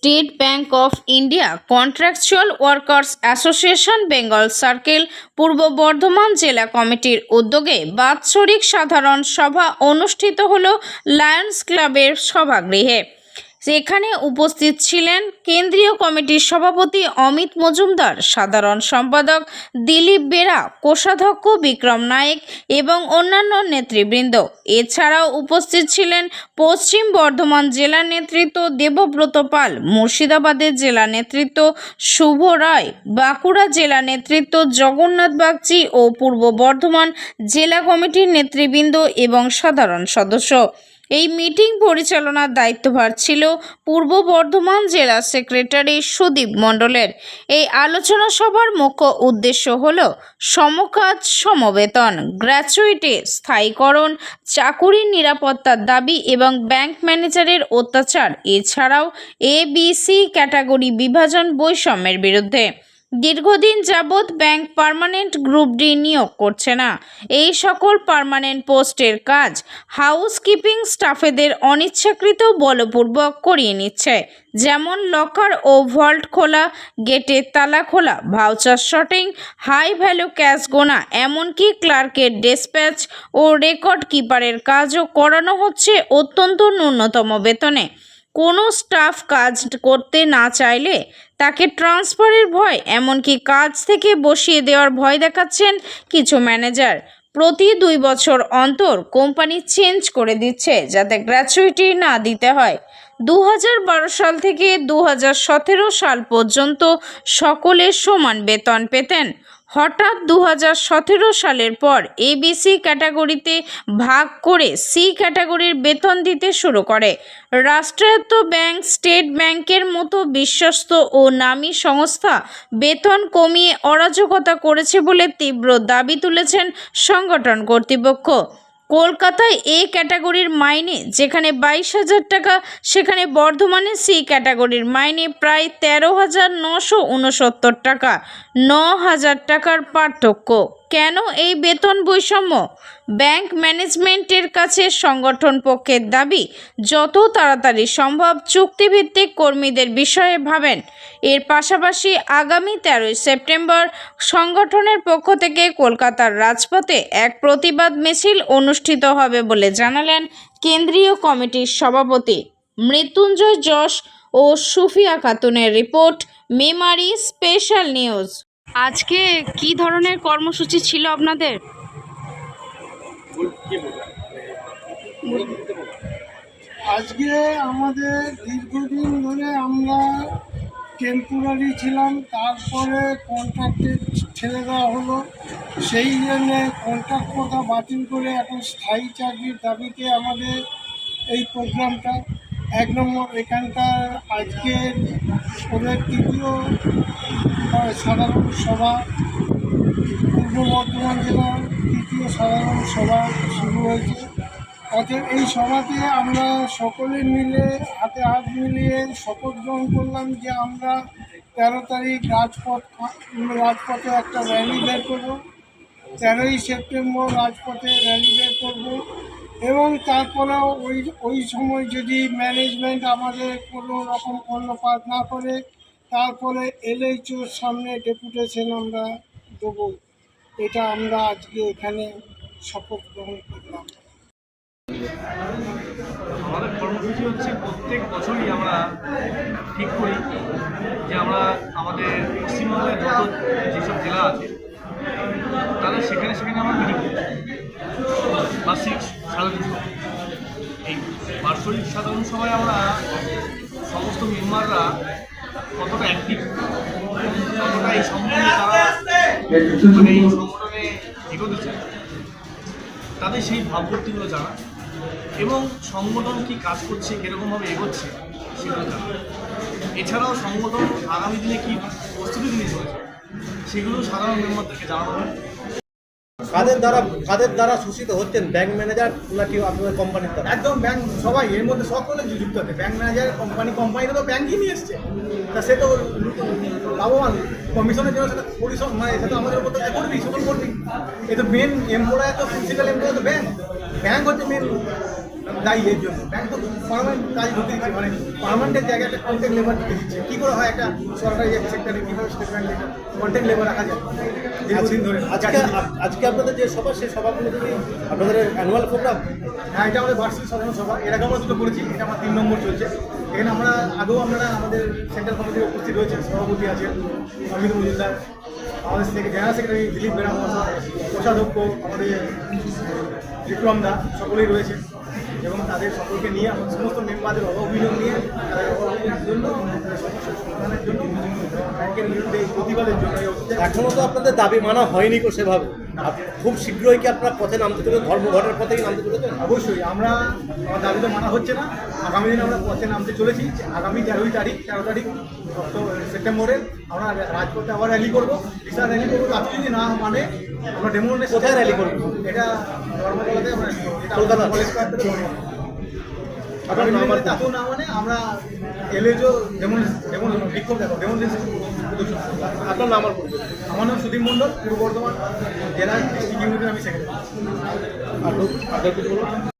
State bank of India contractual workers association Bengal circle পূর্ব বর্ধমান জেলা কমিটির উদ্যোগে বাৎসরিক সাধারণ সভা অনুষ্ঠিত হল লায়ন্স ক্লাবের সভাগৃহে। সেখানে উপস্থিত ছিলেন কেন্দ্রীয় কমিটির সভাপতি অমিত মজুমদার, সাধারণ সম্পাদক দিলীপ বেরা, কোষাধ্যক্ষ বিক্রম নায়েক এবং অন্যান্য নেতৃবৃন্দ। এছাড়াও উপস্থিত ছিলেন পশ্চিম বর্ধমান জেলা নেতৃত্ব দেবব্রত পাল, মুর্শিদাবাদের জেলা নেতৃত্ব শুভ রায়, বাঁকুড়া জেলা নেতৃত্ব জগন্নাথ বাগচি ও পূর্ব বর্ধমান জেলা কমিটির নেতৃবৃন্দ এবং সাধারণ সদস্য। এই মিটিং পরিচালনার দায়িত্বভার ছিল পূর্ব বর্ধমান জেলা সেক্রেটারি সুদীপ মণ্ডলের। এই আলোচনা সভার মুখ্য উদ্দেশ্য হল সমকাজ সমবেতন, গ্র্যাচুইটি স্থায়ীকরণ, চাকুরির নিরাপত্তার দাবি এবং ব্যাংক ম্যানেজারের অত্যাচার, এছাড়াও ABC ক্যাটাগরি বিভাজন বৈষম্যের বিরুদ্ধে। দীর্ঘদিন যাবৎ ব্যাংক পার্মানেন্ট গ্রুপ ডি নিয়োগ করছে না। এই সকল পার্মানেন্ট পোস্টের কাজ হাউসকিপিং স্টাফেদের অনিচ্ছাকৃত বলপূর্বক করিয়ে নিচ্ছে, যেমন লকার ও ভল্ট খোলা, গেটের তালা খোলা, voucher sorting, high value cash গোনা, এমনকি ক্লার্কের ডেসপ্যাচ ও রেকর্ড কিপারের কাজও করানো হচ্ছে অত্যন্ত ন্যূনতম বেতনে। কোনো স্টাফ কাজ করতে না চাইলে তাকে ট্রান্সফারের ভয়, এমনকি কাজ থেকে বসিয়ে দেওয়ার ভয় দেখাচ্ছেন কিছু ম্যানেজার। প্রতি 2 বছর অন্তর কোম্পানি চেঞ্জ করে দিচ্ছে যাতে গ্র্যাচুইটি না দিতে হয়। 2012 সাল থেকে 2017 সাল পর্যন্ত সকলে সমান বেতন পেতেন। হঠাৎ 2017 সালের পর ABC ক্যাটাগরিতে ভাগ করে C ক্যাটাগরির বেতন দিতে শুরু করে। রাষ্ট্রায়ত্ত ব্যাংক স্টেট ব্যাংকের মতো বিশ্বস্ত ও নামী সংস্থা বেতন কমিয়ে অরাজকতা করেছে বলে তীব্র দাবি তুলেছেন সংগঠন কর্তৃপক্ষ। কলকাতায় A ক্যাটাগরির মাইনে যেখানে 22,000 টাকা, সেখানে বর্ধমানে C ক্যাটাগরির মাইনে প্রায় 13,969 টাকা, 9,000 টাকার পার্থক্য। কেন এই বেতন বৈষম্য? ব্যাংক ম্যানেজমেন্টের কাছে সংগঠন পক্ষের দাবি যত তাড়াতাড়ি সম্ভব চুক্তিভিত্তিক কর্মীদের বিষয়ে ভাবেন। এর পাশাপাশি আগামী 13 সেপ্টেম্বর সংগঠনের পক্ষ থেকে কলকাতার রাজপথে এক প্রতিবাদ মিছিল অনুষ্ঠিত হবে বলে জানালেন কেন্দ্রীয় কমিটির সভাপতি মৃত্যুঞ্জয় যশ ও সুফিয়া খাতুনের রিপোর্ট, মেমারি স্পেশাল নিউজ। আজকে কি ধরনের কর্মসূচি ছিল আপনাদের? আজকে আমাদের দীর্ঘদিন ধরে আমরা টেম্পোরারি ছিলাম, তারপরে কন্ট্রাক্টে ছেড়ে দেওয়া হলো। সেই জন্যে কন্ট্রাক্ট কথা বাতিল করে এখন স্থায়ী চাকরির দাবিতে আমাদের এই প্রোগ্রামটা। 1 নম্বর এখানকার আজকের ওদের 3য় সাধারণ সভা, পূর্ব বর্ধমান জেলার 3য় সাধারণ সভা শুরু হয়েছে। অতএব এই সভাতে আমরা সকলে মিলে হাতে হাত মিলিয়ে শপথ গ্রহণ করলাম যে আমরা 13 তারিখ রাজপথে একটা র্যালি বের করবো। 13ই সেপ্টেম্বর রাজপথে র্যালি বের করবো এবং তারপরেও ওই সময় যদি ম্যানেজমেন্ট আমাদের কোনো রকম কর্ণপাত না করে, তারপরে LHOর সামনে ডেপুটেশন আমরা দেবো। এটা আমরা আজকে এখানে শপথ গ্রহণ করলাম। আমাদের কর্মসূচি হচ্ছে প্রত্যেক বছরই আমরা ঠিক করি যে আমরা আমাদের পশ্চিমবঙ্গের যত যেসব জেলা আছে তাদের সেখানে আমরা মিটিং করি বার্ষিক সাধারণ সভা। এই বার্ষিক সাধারণ সভায় আমরা সমস্ত মেম্বাররা কতটা অ্যাক্টিভ, কতটা এই সম্বন্ধে তারা এই সংগঠনে এগোতে চায়, তাদের সেই ভাবমূর্তিগুলো জানা এবং সংগঠন কি কাজ করছে, কীরকমভাবে এগোচ্ছে সেগুলো জানা। এছাড়াও সংগঠন আগামী দিনে কী প্রস্তুতি নিয়ে চলেছে সেগুলো সাধারণ মেম্বারদেরকে জানানো হয়। কাদের দ্বারা শোষিত হচ্ছেন, ব্যাংক ম্যানেজার নাকি আপনাদের কোম্পানির দ্বারা? একদম ব্যাংক, সবাই এর মধ্যে সকলে যুক্ত আছে। ব্যাংক ম্যানেজার কোম্পানিটা তো ব্যাংকই নিয়ে এসছে, তা সে তো লাভবান। কমিশনের জন্য সেটা পরিশ্রম, মানে সেটা আমাদের উপর করবি, শোষণ করবি। এ তো মেন এমপ্লয়ার, তো প্রিন্সিপাল এমপ্লয়ার তো ব্যাংক হচ্ছে মেন দায়ী এর জন্য। ব্যাংক তো পার্মানেন্ট কাজ ঢুকে দিচ্ছে, মানে পার্মানেন্টের জায়গায় একটা কন্ট্যাক্ট লেবার ঢুকে দিচ্ছে। কী করে হয় একটা সরকারি সেক্টরে কীভাবে স্টেট ব্যাংকে কন্ট্যাক্ট লেবার রাখা যায় দীর্ঘদিন ধরে? আজকে আপনাদের যে সভা, সেই সভাগুলো যদি আপনাদের অ্যানুয়াল প্রোগ্রাম। হ্যাঁ, এটা আমাদের বার্ষিক সাধারণ সভা। এর আগে আমরা দুটো করেছি, এটা আমার 3 নম্বর চলছে। এখানে আমরা আগেও আমাদের সেন্ট্রাল কমিটির উপস্থিত রয়েছেন, সভাপতি আছেন অমিত মজুমদার, আমাদের থেকে জেনারেল সেক্রেটারি দিলীপ বেরা মহাশয়, কোষাধ্যক্ষ আমাদের বিক্রম দা, সকলেই রয়েছেন এবং তাদের সকলকে নিয়ে আমাদের সমস্ত মেম্বারদের অভিযোগ নিয়ে তাদের অভিযোগের জন্য, সমস্যার সমাধানের জন্য, ব্যাংকের বিরুদ্ধে এই প্রতিবাদের জন্য এই অভিযান। এখনো তো আপনাদের দাবি মানা হয়নি কো সেভাবে। খুব শীঘ্রই কি আপনারা পথে নামতে চলেছেন, ধর্মঘটের পথে কি নামতে চলেছেন? অবশ্যই আমার দাবি তো মানা হচ্ছে না। আগামী দিনে আমরা পথে নামতে চলেছি। আগামী 13 তারিখ সেপ্টেম্বরে আমরা রাজপথে আবার র্যালি করবো, বিশাল র্যালি করবো। তাতে যদি না মানে আমরা ডেমোনেশন। কোথায় র্যালি করবো? এটা ধর্মতলাতে আমরা কলকাতা। কলেজ আগামী দিনে তাতেও না মানে আমরা এলএজও বিক্ষোভ দেখো ডেমোনস্ট্রেশন। আপনার নাম আর আমার নাম সুদীপ মণ্ডল, পূর্ব বর্ধমান জেলার ডিস্ট্রিক্ট ইউনিটের আমি সেক্রেটারি। আপনার কিছু বলুন।